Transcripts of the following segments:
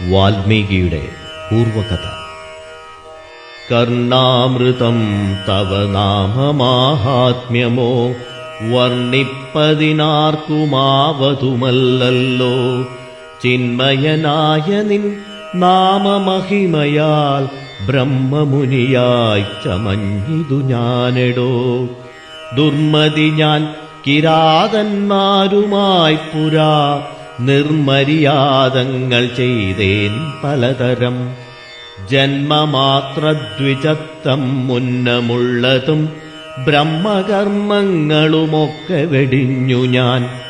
വാൽമീകിയുടെ പൂർവകഥ. കർണാമൃതം തവ നാമമാഹാത്മ്യമോ വർണ്ണിപ്പതിനാർക്കുമാവതുമല്ലല്ലോ. ചിന്മയനായ നിൻ നാമമഹിമയാൽ ബ്രഹ്മമുനിയായി ചമഞ്ഞിതു ഞാനെടോ. ദുർമതി ഞാൻ കിരാതന്മാരുമായി പുരാ നിർമര്യാദങ്ങൾ ചെയ്തേൻ പലതരം. ജന്മമാത്രദ്വിജത്വം മുന്നമുള്ളതും ബ്രഹ്മകർമ്മങ്ങളുമൊക്കെ വെടിഞ്ഞു ഞാൻ.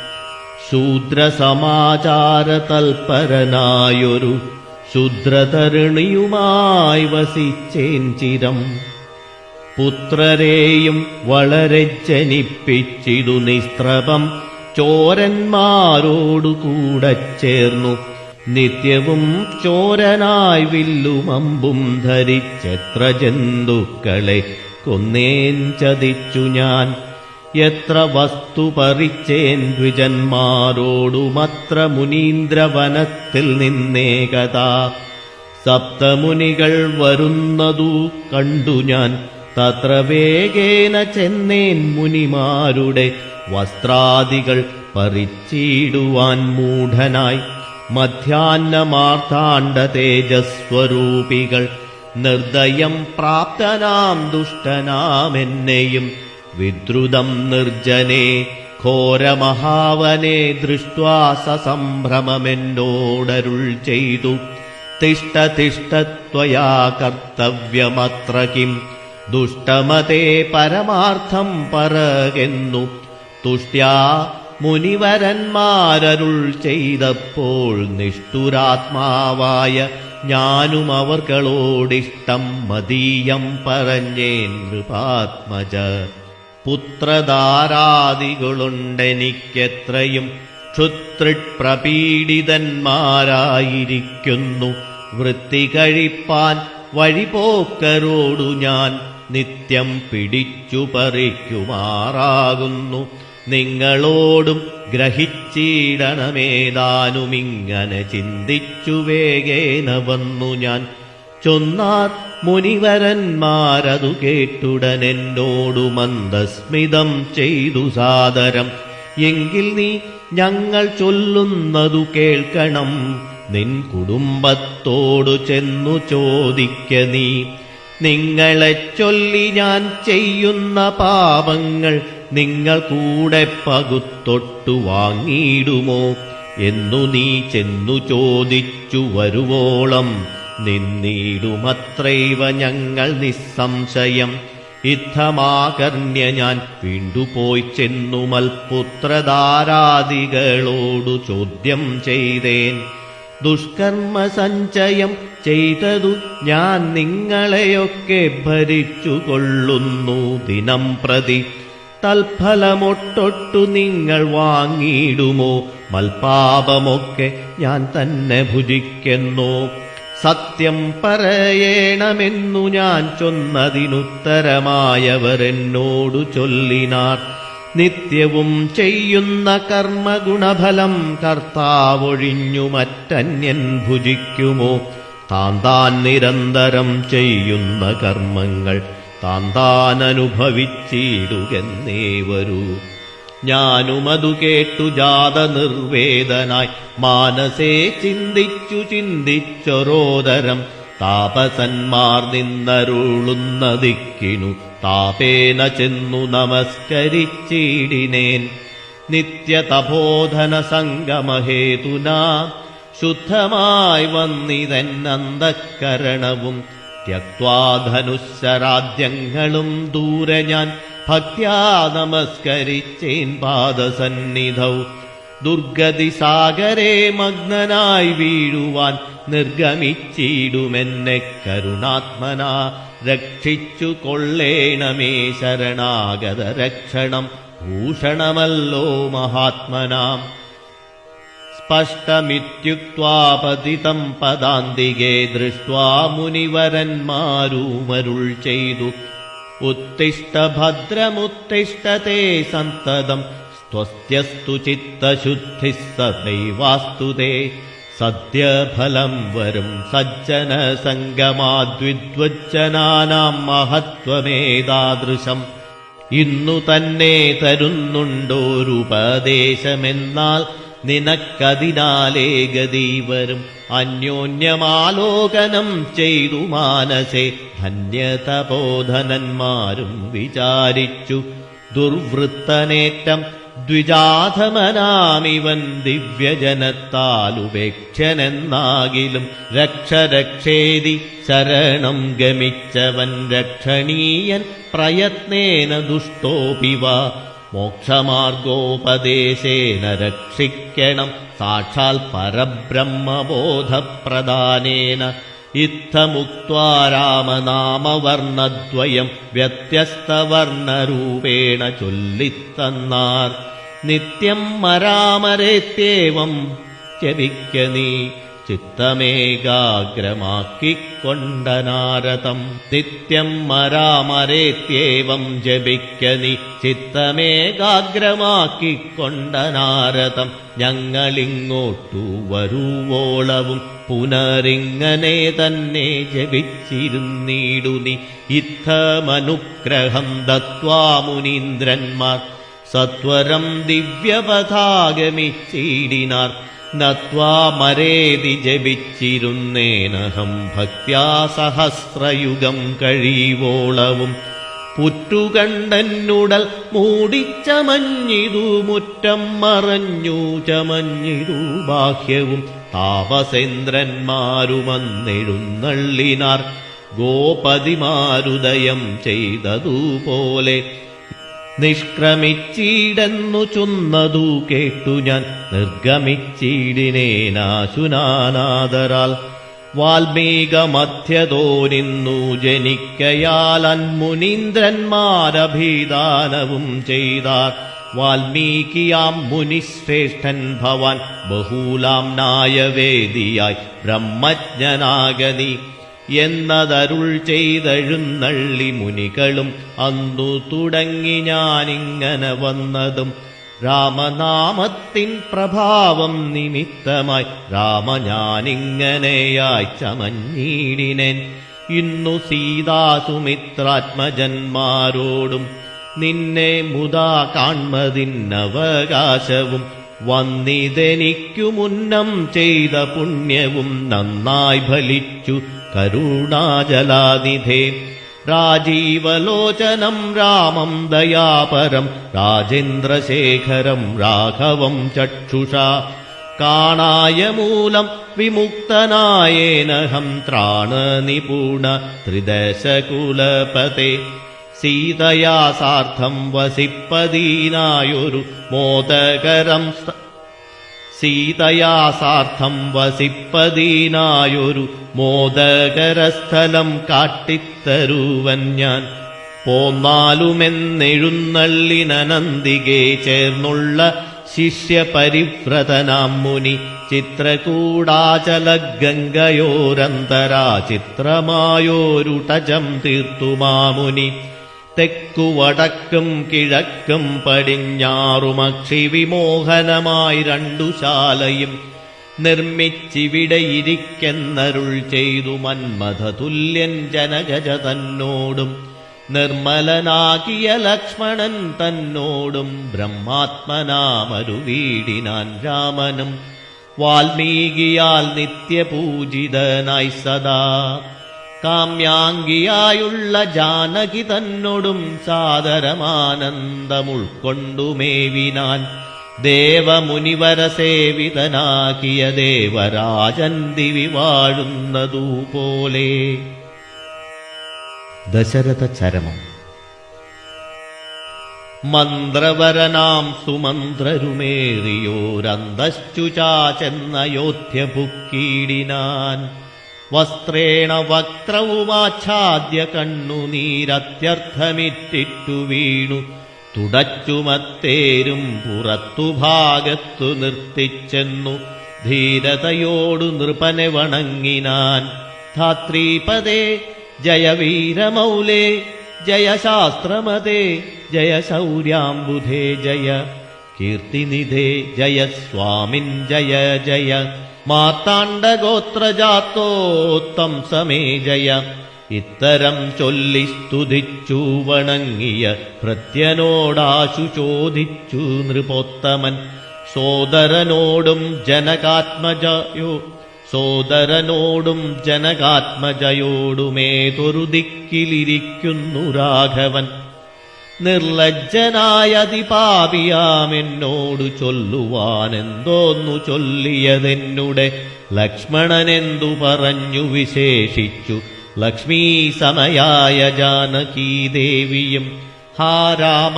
ശൂദ്രസമാചാര തൽപരനായൊരു ശൂദ്രതരുണിയുമായി വസിച്ചേൻ ചിരം. പുത്രരെയും വളരെ ജനിപ്പിച്ചിതു നിസ്ത്രപം ചോരന്മാരോടുകൂടെ ചേർന്നു. നിത്യവും ചോരനായി വില്ലുമമ്പും ധരിച്ചെത്ര ജന്തുക്കളെ കൊന്നേൻ ചതിച്ചു ഞാൻ. എത്ര വസ്തു പറിച്ചേൻ ദ്വിജന്മാരോടുമത്ര മുനീന്ദ്രവനത്തിൽ നിന്നേകതാ. സപ്തമുനികൾ വരുന്നതു കണ്ടു ഞാൻ തത്ര വേഗേന ചെന്നേൻ മുനിമാരുടെ വസ്ത്രാദികൾ പറിച്ചിടുവാൻ മൂഢനായി. മധ്യാഹ്നമാർത്താണ്ഡ തേജസ്വരൂപികൾ നിർദ്ദയം പ്രാപ്തനാം ദുഷ്ടനാമെന്നെയും വിദ്രുതം നിർജ്ജനെ ഘോരമഹാവനെ ദൃഷ്ട്വാ സസംഭ്രമമെന്നോടരുൾ ചെയ്തു. തിഷ്ഠ തിഷ്ഠ ത്വയാ കർത്തവ്യമത്ര കിം ദുഷ്ടമതേ പരമാർത്ഥം പറകെന്നു തുഷ്ട്യാ മുനിവരന്മാരരുൾ ചെയ്തപ്പോൾ നിഷ്ഠുരാത്മാവായ ഞാനും അവർകളോടിഷ്ടം മതീയം പറഞ്ഞേൻ നൃപാത്മജ. പുത്രധാരാദികളുണ്ടെനിക്കെത്രയും ക്ഷുത്രിപ്രപീഡിതന്മാരായിരിക്കുന്നു. വൃത്തി കഴിപ്പാൻ വഴിപോക്കരോടു ഞാൻ നിത്യം പിടിച്ചു പറിക്കുമാറാകുന്നു. നിങ്ങളോടും ഗ്രഹിച്ചിടണമേതാനുമിങ്ങനെ ചിന്തിച്ചു വേഗേന വന്നു ഞാൻ. ചൊന്നാർ മുനിവരന്മാരതു കേട്ടുടനെന്നോടു മന്ദസ്മിതം ചെയ്തു സാദരം. എങ്കിൽ നീ ഞങ്ങൾ ചൊല്ലുന്നതു കേൾക്കണം. നിൻ കുടുംബത്തോടു ചെന്നു ചോദിക്ക നീ. നിങ്ങളെ ചൊല്ലി ഞാൻ ചെയ്യുന്ന പാപങ്ങൾ നിങ്ങൾ കൂടെ പകുത്തൊട്ടു വാങ്ങിയിടുമോ എന്നു നീ ചെന്നു ചോദിച്ചു വരുവോളം നിന്നിടുമത്രൈവ ഞങ്ങൾ നിസ്സംശയം. ഇത്തമാകർണ്യ ഞാൻ വീണ്ടുപോയി ചെന്നു മൽപുത്രധാരാദികളോടു ചോദ്യം ചെയ്തേൻ. ദുഷ്കർമ്മ സഞ്ചയം ചെയ്തതു ഞാൻ നിങ്ങളെയൊക്കെ ഭരിച്ചു കൊള്ളുന്നു ദിനം പ്രതി. തൽഫലമൊട്ടൊട്ടു നിങ്ങൾ വാങ്ങിയിടുമോ? മൽപാപമൊക്കെ ഞാൻ തന്നെ ഭുജിക്കുന്നു. സത്യം പറയണമെന്നു ഞാൻ ചൊന്നതിനുത്തരമായവരെന്നോടു ചൊല്ലിനാർ. നിത്യവും ചെയ്യുന്ന കർമ്മഗുണഫലം കർത്താവൊഴിഞ്ഞു മറ്റന്യൻ ഭുജിക്കുമോ? താൻ നിരന്തരം ചെയ്യുന്ന കർമ്മങ്ങൾ താനനുഭവിച്ചിടുകെന്നേ വരൂ. ഞാനുമതു കേട്ടു ജാത നിർവേദനായി മാനസേ ചിന്തിച്ചൊരോദരം. താപസന്മാർ നിന്നരുളുന്ന ദിക്കിനു താപേന ചെന്നു നമസ്കരിച്ചിടിനേൻ. നിത്യതപോധന സംഗമഹേതുനാ ശുദ്ധമായി വന്നിതെന്നന്തഃകരണവും. ത്യക്വാ ധനുശരാദ്യങ്ങളും ദൂരെ ഞാൻ ഭക്ത്യാ നമസ്കരിച്ചേൻ പാദസന്നിധൗ. ദുർഗതിസാഗരേ മഗ്നനായി വീഴുവാൻ നിർഗമിച്ചിടുമെന്നെ കരുണാത്മനാ രക്ഷിച്ചു കൊള്ളേണമേ. ശരണാഗത രക്ഷണം ഭൂഷണമല്ലോ മഹാത്മനാം. സ്പഷ്ടമിത്യുക്ത്വാ പതിതം പദാന്തികേ ദൃഷ്ട്വാ മുനിവരന്മാരുമരുൾ ചെയ്തു. ഉത്തിഷ്ഠ ഭദ്രമുത്തിഷ്ഠതേ സന്തതം സ്വസ്ത്യസ്തു ചിത്തശുദ്ധിഃ സദൈവാസ്തു തേ. സദ്യഫലം വരും സജ്ജന സംഗമാദ്വിദ്വജ്ജനാനാം മഹത്വമേതാദൃശം. ഇന്നു തന്നെ തരുന്നുണ്ടോരുപദേശമെന്നാൽ നിനക്കതിനാലേ ഗതി വരും. അന്യോന്യമാലോകനം ചെയ്തു മാനസേ ധന്യതപോധനന്മാരും വിചാരിച്ചു. ദുർവൃത്തനേറ്റം ദ്വിജാധമനാമിവൻ ദിവ്യജനത്താലുപേക്ഷനെന്നാകിലും രക്ഷരക്ഷേതി ശരണം ഗമിച്ചവൻ രക്ഷണീയൻ പ്രയത്നേന ദുഷ്ടോപിവ. മോക്ഷമാർഗോപദേശേന രക്ഷിക്കണം സാക്ഷാൽ പരബ്രഹ്മബോധപ്രദാനേന. ഇത്തമുക്ത്വാ രാമനാമവർണ്ണദ്വയം വ്യത്യസ്തവർണ്ണരൂപേണ ചൊല്ലിത്തന്നാർ. നിത്യം മരാമരേത്യേവം ജപിക്ക നീ ചിത്തമേകാഗ്രമാക്കിക്കൊണ്ടനാരതം. നിത്യം മരാമരേത്യേവം ജപിക്ക നീ ചിത്തമേകാഗ്രമാക്കിക്കൊണ്ടനാരതം. ഞങ്ങളിങ്ങോട്ടു വരുവോളവും പുനരിങ്ങനെ തന്നെ ജപിച്ചിരുന്നീടു നീ. ഇത്തമനുഗ്രഹം ദത്വാ മുനീന്ദ്രന്മാർ സത്വരം ദിവ്യപഥാഗമിച്ചീടിനാർ. നത്വാ മരേതി ജപിച്ചിരുന്നേനഹം ഭക്ത്യാ സഹസ്രയുഗം കഴിവോളവും. പുറ്റുകണ്ടെന്നുടൽ മൂടിച്ചമഞ്ഞിതു മുറ്റം മറഞ്ഞു ചമഞ്ഞിതു ബാഹ്യവും. താപസേന്ദ്രന്മാരുമന്നെഴുന്നള്ളിനാർ ഗോപതിമാരുദയം ചെയ്തതുപോലെ. നിഷ്ക്രമിച്ചീടെന്നു ചൊന്നതു കേട്ടു ഞാൻ നിർഗമിച്ചീടിനേനാശുനാനാദരാൽ. വാൽമീകമധ്യതോ നിന്നു ജനിക്കയാൽ അന്മുനീന്ദ്രന്മാരഭിദാനവും ചെയ്താർ. വാൽമീകിയാം മുനിശ്രേഷ്ഠൻ ഭവാൻ ബഹൂലാം നായവേദിയായി ബ്രഹ്മജ്ഞനാഗതി എന്നതരുൾ ചെയ്തെഴുന്നള്ളി മുനികളും. അന്നു തുടങ്ങി ഞാനിങ്ങനെ വന്നതും രാമനാമത്തിൻ പ്രഭാവം നിമിത്തമായി. രാമ ഞാനിങ്ങനെയായി ചമഞ്ഞീടിനേൻ. ഇന്നു സീതാസുമിത്രാത്മജന്മാരോടും നിന്നെ മുതാ കാൺമതിന്നവകാശവും. വന്നിതെനിക്കു മുന്നം ചെയ്ത പുണ്യവും നന്നായി ഫലിച്ചു കരുണാജലാനിധേ. രാജീവലോചനം രാമം ദയാപരം രാജേന്ദ്രശേഖരം രാഘവം ചക്ഷുഷാ. കാണായ മൂലം വിമുക്തനായേനഹം ത്രാണനിപുണ ത്രിദശകുലപതേ. സീതയാ സാർത്ഥം വസിപ്പതീനായൊരു മോദകരം സീതയാ സാർത്ഥം വസിപ്പതീനായൊരു മോദകരസ്ഥലം കാട്ടിത്തരുവൻ ഞാൻ. പോന്നാലുമെന്നെഴുന്നള്ളിനന്തികെ ചേർന്നുള്ള ശിഷ്യപരിവ്രതനാം മുനി. ചിത്രകൂടാചലഗംഗയോരന്തരാ ചിത്രമായോരുടജം തീർത്തുമാമുനി. തെക്കുവടക്കും കിഴക്കും പടിഞ്ഞാറുമക്ഷി വിമോഹനമായി രണ്ടു ശാലയും നിർമ്മിച്ചിവിടെയിരിക്കെന്നരുൾ ചെയ്തു മന്മഥതുല്യൻ ജനകജ തന്നോടും. നിർമ്മലനാകിയ ലക്ഷ്മണൻ തന്നോടും ബ്രഹ്മാത്മനാമരുവീടിനാൻ രാമനും. വാൽമീകിയാൽ നിത്യപൂജിതനായി സദാ കാമ്യാംഗിയായുള്ള ജാനകി തന്നോടും സാദരമാനന്ദമുൾക്കൊണ്ടുമേവിനാൻ. ദേവമുനിവരസേവിതനാകിയ ദേവരാജൻ ദിവി വാഴുന്നതുപോലെ. ദശരഥ ചരമം. മന്ത്രവരനാം സുമന്ത്രരുമേറിയോരന്തശ്ചുചാചെന്നയോധ്യ പുക്കീടിനാൻ. വസ്ത്രേണ വക്രവുമാച്ഛാദ്യ കണ്ണുനീരത്യർത്ഥമിറ്റിറ്റു വീണു. തുടച്ചുമത്തേരും പുറത്തുഭാഗത്തു നിർത്തിച്ചെന്നു ധീരതയോടു നൃപനെ വണങ്ങിനാൻ. ധാത്രീപദേ ജയ വീരമൗലേ ജയ ശാസ്ത്രമതേ ജയ ശൗര്യാംബുധേ ജയ കീർത്തിനിധേ ജയ സ്വാമിൻ ജയ ജയ മാർത്താണ്ഡഗോത്രജാത്തോത്തം സമേ ജയ. ഇത്തരം ചൊല്ലി സ്തുതിച്ചു വണങ്ങിയ ഭൃത്യനോടാശു ചോദിച്ചു നൃപോത്തമൻ. സോദരനോടും ജനകാത്മജയോടുമേതൊരു ദിക്കിലിരിക്കുന്നു രാഘവൻ. നിർലജ്ജനായതിപാപിയാമെന്നോടു ചൊല്ലുവാനെന്തോന്നു ചൊല്ലിയതെന്നുടെ ലക്ഷ്മണനെന്തു പറഞ്ഞു വിശേഷിച്ചു ലക്ഷ്മീ സമയായ ജാനകീദേവിയും. ഹാ രാമ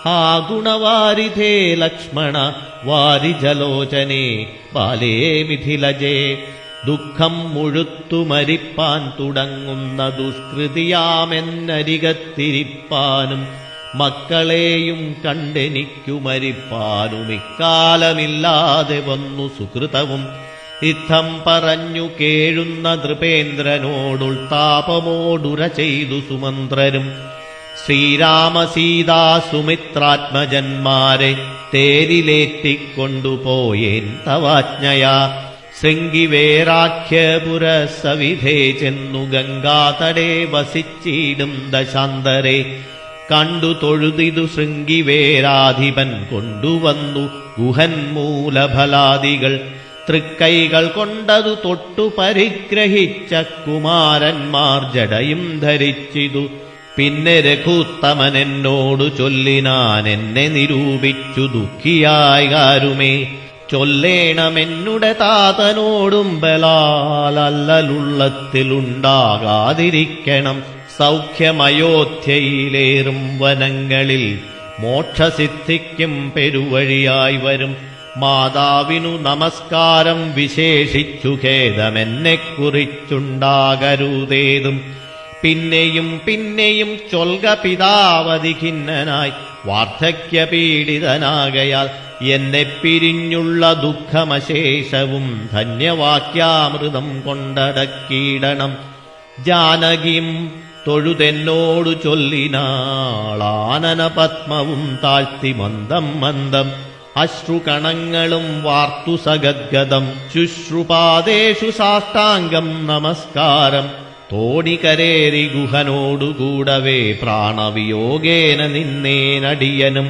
ഹാ ഗുണവാരിധേ ലക്ഷ്മണ വാരിജലോചനേ ബാലേ മിഥിലജേ. ദുഃഖം മുഴുത്തു മരിപ്പാൻ തുടങ്ങുന്ന ദുഷ്കൃതിയാമെന്നരികത്തിരിപ്പാനും മക്കളെയും കണ്ടെനിക്കു മരിപ്പാനും ഇക്കാലമില്ലാതെ വന്നു സുകൃതവും. ഇത്തം പറഞ്ഞു കേഴുന്ന നൃപേന്ദ്രനോടുൾത്താപമോടുര ചെയ്തു സുമന്ത്രരും. ശ്രീരാമസീതാ സുമിത്രാത്മജന്മാരെ തേരിലേറ്റിക്കൊണ്ടുപോയേൻ തവാജ്ഞയാ. ശൃംഗിവേരാഖ്യപുരസവിധേ ചെന്നു ഗംഗാതടേ വസിച്ചിടും ദശാന്തരെ. കണ്ടു തൊഴുതിതു ശൃംഗിവേരാധിപൻ കൊണ്ടുവന്നു ഗുഹൻ മൂലഫലാദികൾ. തൃക്കൈകൾ കൊണ്ടതു തൊട്ടു പരിഗ്രഹിച്ച കുമാരന്മാർ ജടയും ധരിച്ചിതു. പിന്നെ രഘുത്തമനെന്നോടു ചൊല്ലിനാൻ എന്നെ നിരൂപിച്ചു ദുഃഖിയായി കാരുമേ. ചൊല്ലേണമെന്നുടെ താതനോടും ബലാലല്ലുള്ളത്തിലുണ്ടാകാതിരിക്കണം. സൗഖ്യമയോധ്യയിലേറും വനങ്ങളിൽ മോക്ഷസിദ്ധിക്കും പെരുവഴിയായി വരും. മാതാവിനു നമസ്കാരം വിശേഷിച്ചു ഖേദമെന്നെക്കുറിച്ചുണ്ടാകരുതേതും. പിന്നെയും പിന്നെയും ചൊൽക പിതാവതി ഖിന്നനായി വാർദ്ധക്യപീഡിതനാകയാൽ എന്നെ പിരിഞ്ഞുള്ള ദുഃഖമശേഷവും ധന്യവാക്യാമൃതം കൊണ്ടടക്കിയിടണം. ജാനകിയും തൊഴുതെന്നോടു ചൊല്ലിനാളാനന പത്മവും താഴ്ത്തി മന്ദം മന്ദം. അശ്രുകണങ്ങളും വാർത്തു സഗദ്ഗദം. ശുശ്രുപാദേഷു സാഷ്ടാംഗം നമസ്കാരം. തോണികരേറി ഗുഹനോടുകൂടവേ പ്രാണവിയോഗേന നിന്നേനടിയനും.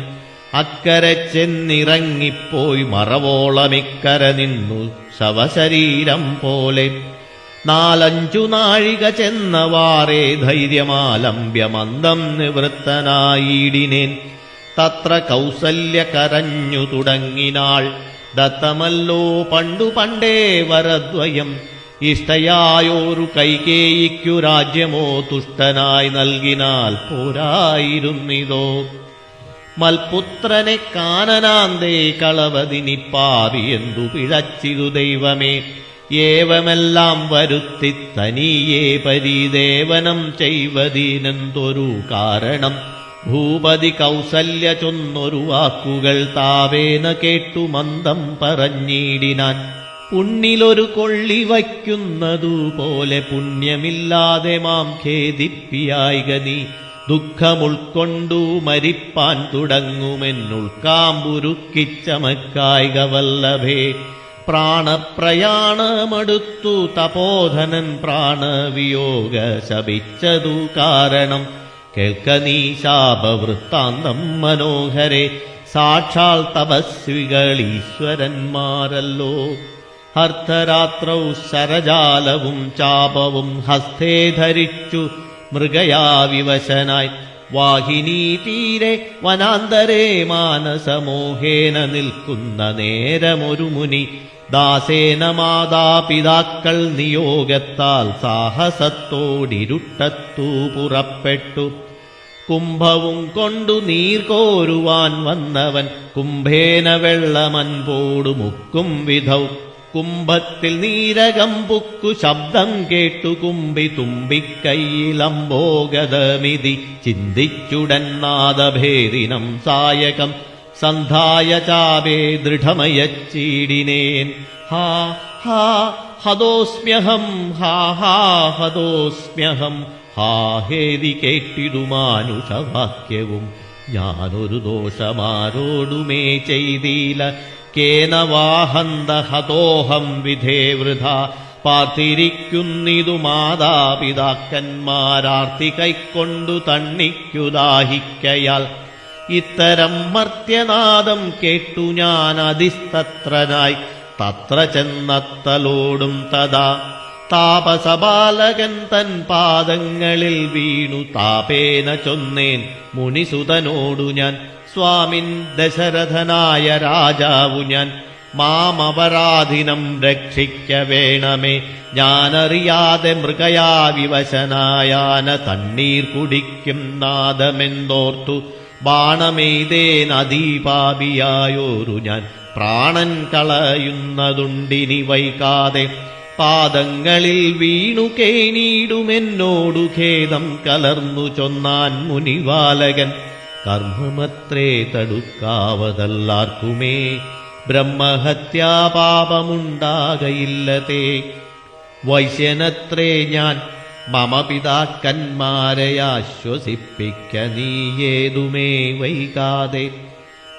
അക്കരെ ചെന്നിറങ്ങിപ്പോയി മറവോളമിക്കര നിന്നു ശവശരീരം പോലെ. 4-5 നാഴിക ചെന്നവാറേ ധൈര്യമാലംബ്യമന്ദം നിവൃത്തനായിടിനേൻ. തത്ര കൗസല്യ കരഞ്ഞു തുടങ്ങിനാൾ. ദത്തമല്ലോ പണ്ടു പണ്ടേ വരദ്വയം. ഇഷ്ടയായോരു കൈകേയിക്കു രാജ്യമോ തുഷ്ടനായി നൽകിനാൽ പോരായിരുന്നിതോ. മൽപുത്രനെ കാനനാന്തേ കളവതിനിപ്പാവി എന്തു പിഴച്ചിതു ദൈവമേ. ഏവമെല്ലാം വരുത്തി തനിയേ പരിദേവനം ചെയ്വതിനെന്തൊരു കാരണം. ഭൂപതി കൗസല്യ ചൊന്നൊരു വാക്കുകൾ താവേന കേട്ടു മന്ദം പറഞ്ഞിടിനാൻ. പുണ്ണിലൊരു കൊള്ളി വയ്ക്കുന്നതുപോലെ പുണ്യമില്ലാതെ മാം ഖേദിപ്പിയായിക നീ. ദുഃഖമുൾക്കൊണ്ടു മരിപ്പാൻ തുടങ്ങുമെന്നുൾക്കാമ്പുരുക്കിച്ചമക്കായിക വല്ലഭേ. പ്രാണപ്രയാണമടുത്തു തപോധനൻ പ്രാണവിയോഗ ശപിച്ചതു കാരണം. കേൾക്ക നീ ശാപവൃത്താന്തം മനോഹരെ. സാക്ഷാൽ തപസ്വികളീശ്വരന്മാരല്ലോ. ഹർത്തരാത്രൗ ശരജാലവും ചാപവും ഹസ്തേ ധരിച്ചു മൃഗയാവിവശനായി. വാഹിനീ തീരെ വനാന്തരേ മാനസമോഹേന നിൽക്കുന്ന നേരമൊരു മുനി. ദാസേന മാതാപിതാക്കൾ നിയോഗത്താൽ സാഹസത്തോടിരുട്ടത്തു പുറപ്പെട്ടു. കുംഭവും കൊണ്ടു നീർ കോരുവാൻ വന്നവൻ കുംഭേന വെള്ളമൻപോടു മുക്കും വിധൗ. കുംഭത്തിൽ നീരകമ്പുക്കു ശബ്ദം കേട്ടു കുമ്പി തുമ്പിക്കൈയിലംബോഗതമിതി. ചിന്തിച്ചുടൻ നാദഭേദിനം സായകം സന്ധായ ചാപേ ദൃഢമയച്ചീടിനേൻ. ഹാ ഹാ ഹതോസ്മ്യഹം ഹാ ഹാ ഹതോസ്മ്യഹം. ഹാ ഹേതി കേട്ടിതു മാനുഷവാക്യവും. ഞാനൊരു ദോഷമാരോടുമേ ചെയ്തില്ല. കേന വാഹന്ത ഹതോഹം വിധേ വൃഥ പാർത്തിരിക്കുന്നിതു മാതാപിതാക്കന്മാരാർത്തി കൈക്കൊണ്ടു തണ്ണിക്കു ദാഹിക്കയാൽ ഇത്തരം മർത്യനാദം കേട്ടു ഞാൻ അതിസ്തത്രനായി തത്ര ചെന്നത്തലോടും തഥാ താപസബാലകൻ തൻ പാദങ്ങളിൽ വീണു താപേന ചൊന്നേൻ മുനിസുതനോടു ഞാൻ സ്വാമിൻ ദശരഥനായ രാജാവു ഞാൻ മാമപരാധിനം രക്ഷിക്ക വേണമേ ഞാനറിയാതെ മൃഗയാ വിവശനായാന തണ്ണീർ കുടിക്കും നാദമെന്തോർത്തു ബാണമെയ്തേനദീപാപിയായോരു ഞാൻ പ്രാണൻ കളയുന്നതുണ്ടിനി വൈകാതെ പാദങ്ങളിൽ വീണു കേണീടുമെന്നോടു ഖേദം കലർന്നു ചൊന്നാൻ മുനിവാലകൻ കർമ്മമത്രേ തടുക്കാവതല്ലാർക്കുമേ ബ്രഹ്മഹത്യാപാപമുണ്ടാകയില്ലതേ വൈശ്യനത്രേ ഞാൻ മമ പിതാക്കന്മാരെ ആശ്വസിപ്പിക്ക നീയേതുമേ വൈകാതെ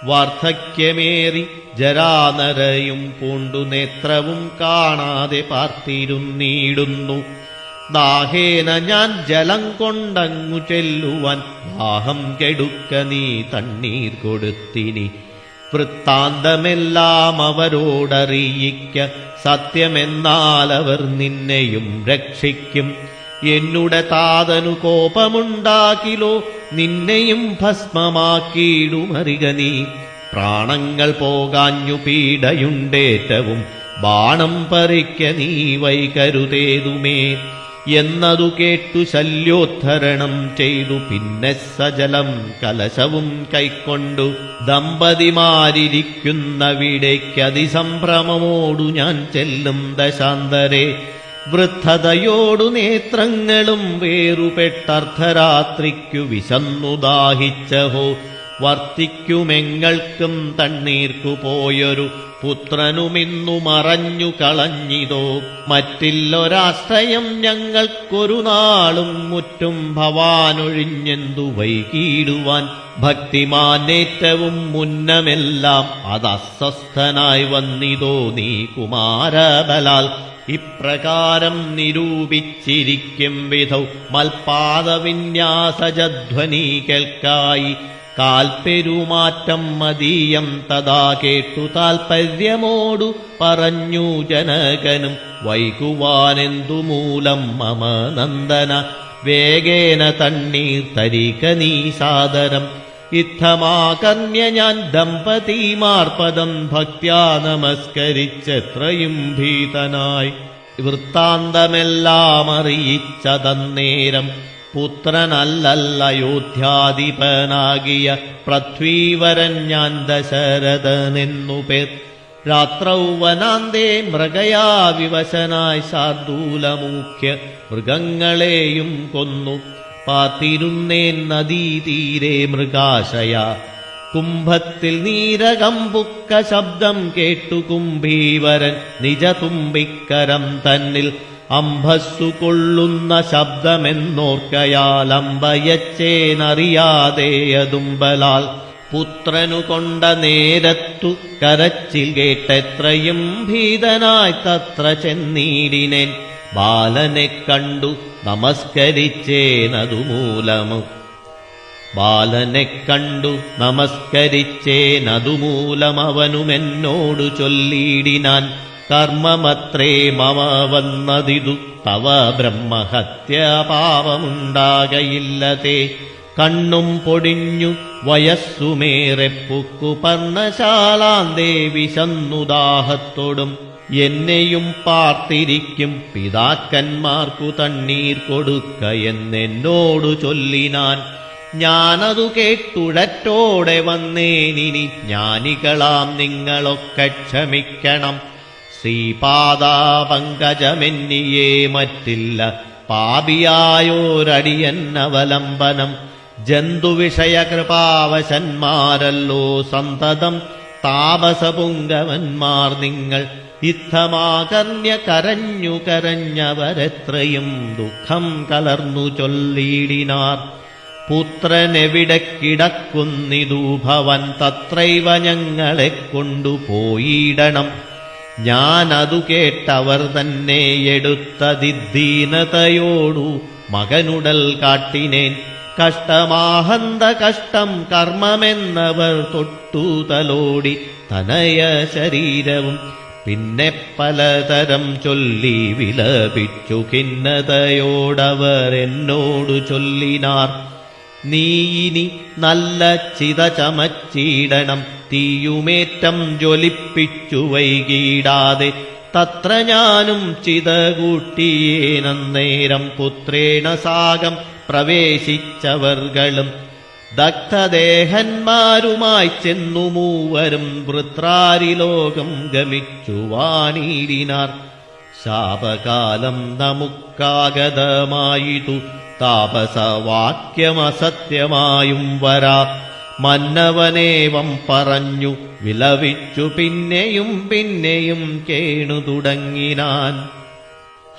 വാർദ്ധക്യമേറി ജരാനരയും പൂണ്ടു നേത്രവും കാണാതെ പാർത്തിരുന്നീടുന്നു ദാഹേന ഞാൻ ജലം കൊണ്ടങ്ങു ചെല്ലുവാൻ ദാഹം കെടുക്ക നീ തണ്ണീർ കൊടുത്തിനി വൃത്താന്തമെല്ലാം അവരോടറിയിക്ക സത്യമെന്നാൽ അവർ നിന്നെയും രക്ഷിക്കും എന്നുടെ താതനു കോപമുണ്ടാക്കിലോ നിന്നെയും ഭസ്മമാക്കിയിടുമറിക നീ പ്രാണങ്ങൾ പോകാഞ്ഞു പീഡയുണ്ടേറ്റവും ബാണം പറിക്ക നീ വൈകരുതേതുമേ എന്നതു കേട്ടു ശല്യോദ്ധരണം ചെയ്തു പിന്നെ സജലം കലശവും കൈക്കൊണ്ടു ദമ്പതിമാരിയ്ക്കുന്നവിടേക്കതിസംഭ്രമമോടു ഞാൻ ചെല്ലും ദശാന്തരെ വൃദ്ധതയോടു നേത്രങ്ങളും വേറുപെട്ടർദ്ധരാത്രിക്കു വിശന്നു ദാഹിച്ചഹോ വർത്തിക്കുമെങ്ങൾക്കും തണ്ണീർക്കു പോയൊരു പുത്രനുമിന്നു മറഞ്ഞു കളഞ്ഞിതോ മറ്റില്ലൊരാശ്രയം ഞങ്ങൾക്കൊരു നാളും മുറ്റും ഭവാനൊഴിഞ്ഞെന്തു വൈകീടുവാൻ ഭക്തിമാനേറ്റവും മുന്നമെല്ലാം അതസ്വസ്ഥനായി വന്നിതോ നീ കുമാരബലാൽ ഇപ്രകാരം നിരൂപിച്ചിരിക്കും വിധൗ മൽപാദവിന്യാസജധ്വനി കേൾക്കായി കാൽപ്പെരുമാറ്റം മദീയം തഥാ കേട്ടു താൽപര്യമോടു പറഞ്ഞു ജനകനും വൈകുവാനെന്തു മൂലം മമ നന്ദന വേഗേന തണ്ണീർ തരിക നീ സാദരം ഇത്തമാകർണ്യ ഞാൻ ദമ്പതിമാർപദം ഭക്ത്യാ നമസ്കരിച്ചെത്രയും ഭീതനായി വൃത്താന്തമെല്ലാം അറിയിച്ചതന്നേരം പുത്രനല്ലയോധ്യാധിപനാകിയ പൃഥ്വീവരൻ ഞാൻ ദശരഥനെന്നു പേർ രാത്രൗ വനാന്തേ മൃഗയാ വിവശനായി ശാർദൂലമുഖ്യ മൃഗങ്ങളെയും കൊന്നു പാത്തിരുന്നേൻ നദീതീരെ മൃഗാശയ കുംഭത്തിൽ നീരകമ്പുക്ക ശബ്ദം കേട്ടു കുംഭീവരൻ നിജതുമ്പിക്കരം തന്നിൽ അംഭസ്സു കൊള്ളുന്ന ശബ്ദമെന്നോർക്കയാൽ അമ്പയച്ചേനറിയാതെയതുമ്പലാൽ പുത്രനു കൊണ്ട നേരത്തു കരച്ചിൽ കേട്ടെത്രയും ഭീതനായി തത്ര ചെന്നീടിനേൻ ബാലനെ കണ്ടു നമസ്കരിച്ചേനതുമൂലമു അവനുമെന്നോടു ചൊല്ലിയിടിനാൻ കർമ്മമത്രേ മമ വന്നതിതു തവ ബ്രഹ്മഹത്യ പാപമുണ്ടാകയില്ലതേ കണ്ണും പൊടിഞ്ഞു വയസ്സുമേറെ പുക്കു പർണശാലാന്തേ വിശന്നുദാഹത്തോടും എന്നെയും പാർത്തിരിക്കും പിതാക്കന്മാർക്കു തണ്ണീർ കൊടുക്ക എന്നോടു ചൊല്ലിനാൻ ഞാനതു കേട്ടുടറ്റോടെ വന്നേനിനി ജ്ഞാനികളാം നിങ്ങളൊക്കെ ക്ഷമിക്കണം ശ്രീപാദാപങ്കജമെന്നിയേ മറ്റില്ല പാപിയായോരടിയന്നവലംബനം ജന്തുവിഷയകൃപാവശന്മാരല്ലോ സന്തതം താപസപുങ്കവന്മാർ നിങ്ങൾ ഇത്തമാകർണ്യ കരഞ്ഞു കരഞ്ഞവരെത്രയും ദുഃഖം കലർന്നു ചൊല്ലിയിടിനാർ പുത്രനെവിടെ കിടക്കുന്നിതു ഭവൻ തത്രൈവ ഞങ്ങളെ കൊണ്ടുപോയിടണം. ഞാനതു കേട്ടവർ തന്നെ എടുത്തതിദ്ദീനതയോടു മകനുടൽ കാട്ടിനേൻ. കഷ്ടമാഹന്ത കഷ്ടം കർമ്മമെന്നവർ തൊട്ടു തലോടി തനയ ശരീരവും. പിന്നെ പലതരം ചൊല്ലി വിലപിച്ചു ഖിന്നതയോടവർ എന്നോടു ചൊല്ലിനാർ. നീ ഇനി നല്ല ചിത ചമച്ചിടണം, തീയുമേറ്റം ജ്വലിപ്പിച്ചു വൈകിടാതെ. തത്ര ഞാനും ചിത കൂട്ടിയേനന്നേരം പുത്രേണ സാകം പ്രവേശിച്ചവർകളും ദഗ്ധദേഹന്മാരുമായി ചെന്നു മൂവരും വൃത്രാരിലോകം ഗമിച്ചു വാണിടിനാർ. ശാപകാലം നമുക്കാഗതമായിതു താപസവാക്യമസത്യമായും വരാ. മന്നവനേവം പറഞ്ഞു വിലപിച്ചു പിന്നെയും പിന്നെയും കേണു തുടങ്ങിനാൻ.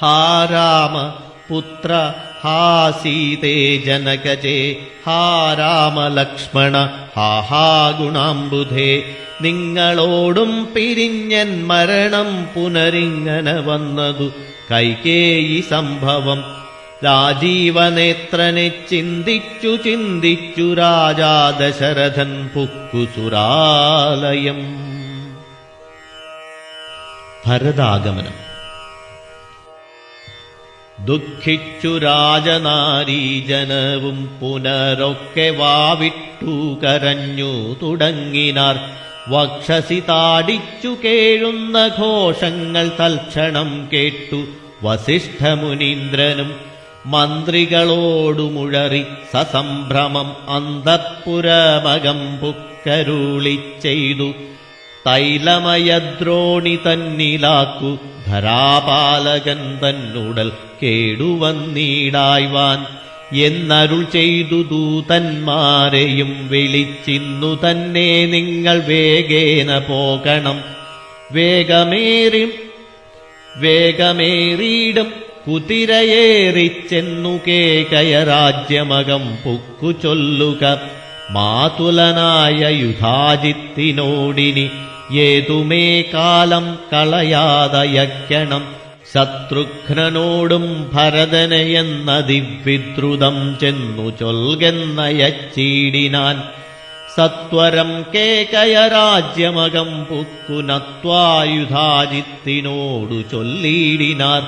ഹാ രാമ പുത്ര, ഹാ സീതേ ജനകജേ, ഹാ രാമലക്ഷ്മണ, ഹാ ഗുണാംബുധേ. നിങ്ങളോടും പിരിഞ്ഞൻ മരണം പുനരിങ്ങനെ വന്നതു കൈകേയി സംഭവം. രാജീവനേത്രനെ ചിന്തിച്ചു ചിന്തിച്ചു രാജാ ദശരഥൻ പുക്കുസുരാലയം. ഭരതാഗമനം. ദുഃഖിച്ചു രാജനാരീജനവും പുനരൊക്കെ വാവിട്ടു കരഞ്ഞു തുടങ്ങിനാർ. വക്ഷസി താടിച്ചു കേഴുന്ന ഘോഷങ്ങൾ തൽക്ഷണം കേട്ടു വസിഷ്ഠമുനീന്ദ്രനും. മന്ത്രികളോടു മുഴറി സസംഭ്രമം അന്തഃപുരമകം പുക്കരുളി ചെയ്തു. തൈലമയദ്രോണി തന്നിലാക്കു ധരാപാലകൻ തന്നുടൽ കേടുവന്നീടായ്വാൻ എന്നരുൾ ചെയ്തു ദൂതന്മാരെയും വിളിച്ചിന്നു തന്നെ നിങ്ങൾ വേഗേന പോകണം. വേഗമേറിയിടും കുതിരയേറിച്ചെന്നു കേകയ രാജ്യമകം പുക്കു ചൊല്ലുക. മാതുലനായ യുധാജിത്തിനോടിനി ഏതുമേ കാലം കളയാതയക്കണം. ശത്രുഘ്നനോടും ഭരതനെയെന്ന ദിവ്വിദ്രുതം ചെന്നു ചൊൽകെന്നയച്ചീടിനാൻ. സത്വരം കേകയ രാജ്യമകം പുക്കുനത്വായുധാജിത്തിനോടു ചൊല്ലിയിടിനാർ.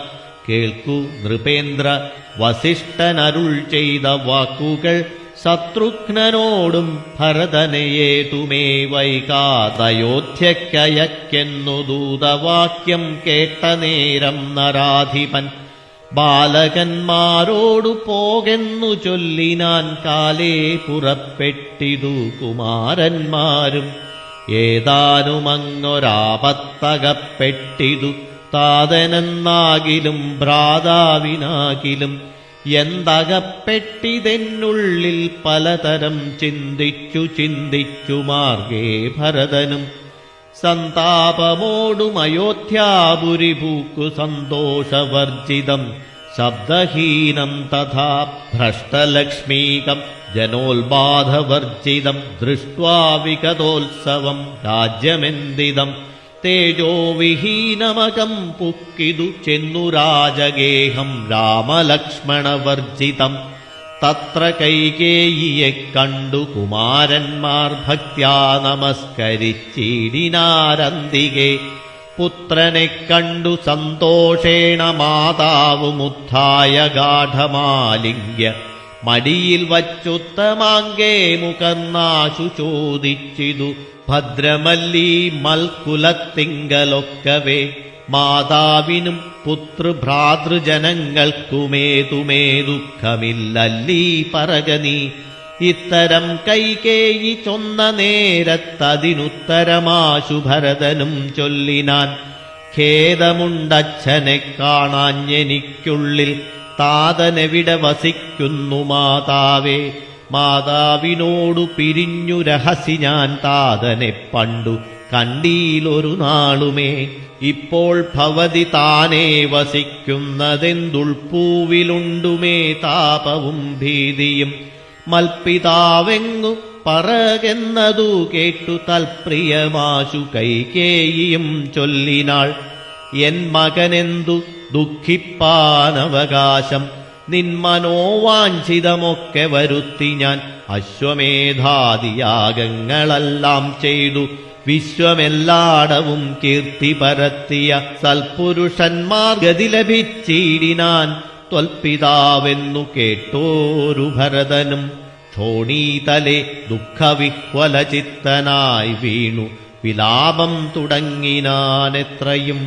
കേൾക്കു നൃപേന്ദ്ര, വസിഷ്ഠനരുൾ ചെയ്ത വാക്കുകൾ. ശത്രുഘ്നനോടും ഭരതനെയേതുമേ വൈകാതയോധ്യക്കയക്കെന്നു ദൂതവാക്യം കേട്ട നേരം നരാധിപൻ ബാലകന്മാരോടു പോകെന്നു ചൊല്ലിനാൻ. കാലേ പുറപ്പെട്ടിതു കുമാരന്മാരും. ഏതാനുമങ്ങൊരാപത്തകപ്പെട്ടിതു താതനെന്നാകിലും ഭ്രാതാവിനാകിലും. എന്തകപ്പെട്ടിതെന്നുള്ളിൽ പലതരം ചിന്തിച്ചു ചിന്തിച്ചു മാർഗേ ഭരതനും. സന്താപമോടും അയോധ്യാപുരി പൂക്കു സന്തോഷവർജിതം ശബ്ദഹീനം തഥാ ഭ്രഷ്ടലക്ഷ്മീകം ജനോൽബാധവർജിതം ദൃഷ്ട്വാ വിഗതോത്സവം രാജ്യമെന്തിതം. തേജോവിഹീനമകം പുക്കിതു ചെന്നു രാജഗേഹം രാമലക്ഷ്മണവർജിതം. തത്ര കൈകേയിയെ കണ്ടു കുമാരന്മാർ ഭക്ത്യാ നമസ്കരിച്ചിടിനാരന്തികെ. പുത്രനെ കണ്ടു സന്തോഷേണ മാതാവുമുത്ഥായ ഗാഠമാലിംഗ്യ മടിയിൽ വച്ചുത്തമാങ്കേ മുഖർനാശു ചോദിച്ചിതു. ഭദ്രമല്ലീ മൽക്കുലത്തിങ്കലൊക്കവേ മാതാവിനും പുതൃഭ്രാതൃജനങ്ങൾക്കുമേതുമേ ദുഃഖമില്ലല്ലീ പറകനീ. ഇത്തരം കൈകേയി ചൊന്ന നേരത്തതിനുത്തരമാശു ഭരതനും ചൊല്ലിനാൻ. ഖേദമുണ്ടച്ഛനെ കാണാഞ്ഞെനിക്കുള്ളിൽ താതനെവിടെ വസിക്കുന്നു മാതാവേ. മാതാവിനോടു പിരിഞ്ഞു രഹസി ഞാൻ താതനെ പണ്ടു കണ്ടീലൊരു നാളുമേ. ഇപ്പോൾ ഭവതി താനേ വസിക്കുന്നതെന്തുൾപ്പൂവിലുണ്ടുമേ താപവും ഭീതിയും. മൽപിതാവെങ്ങു പറകെന്നതു കേട്ടു തൽപ്രിയമാശു കൈകേയിയും ചൊല്ലിനാൾ. എൻ മകനെന്തു ദുഃഖിപ്പാനവകാശം, നിന്മനോവാഞ്ചിതമൊക്കെ വരുത്തി ഞാൻ. അശ്വമേധാദിയാഗങ്ങളെല്ലാം ചെയ്തു വിശ്വമെല്ലാടവും കീർത്തി പരത്തിയ സൽപുരുഷന്മാർ ഗതി ലഭിച്ചിടിനാൻ. ത്വൽപിതാവെന്നു കേട്ടോരു ഭരതനും ക്ഷോണീതലെ ദുഃഖവിഹ്വലചിത്തനായി വീണു വിലാപം തുടങ്ങിനാനെത്രയും.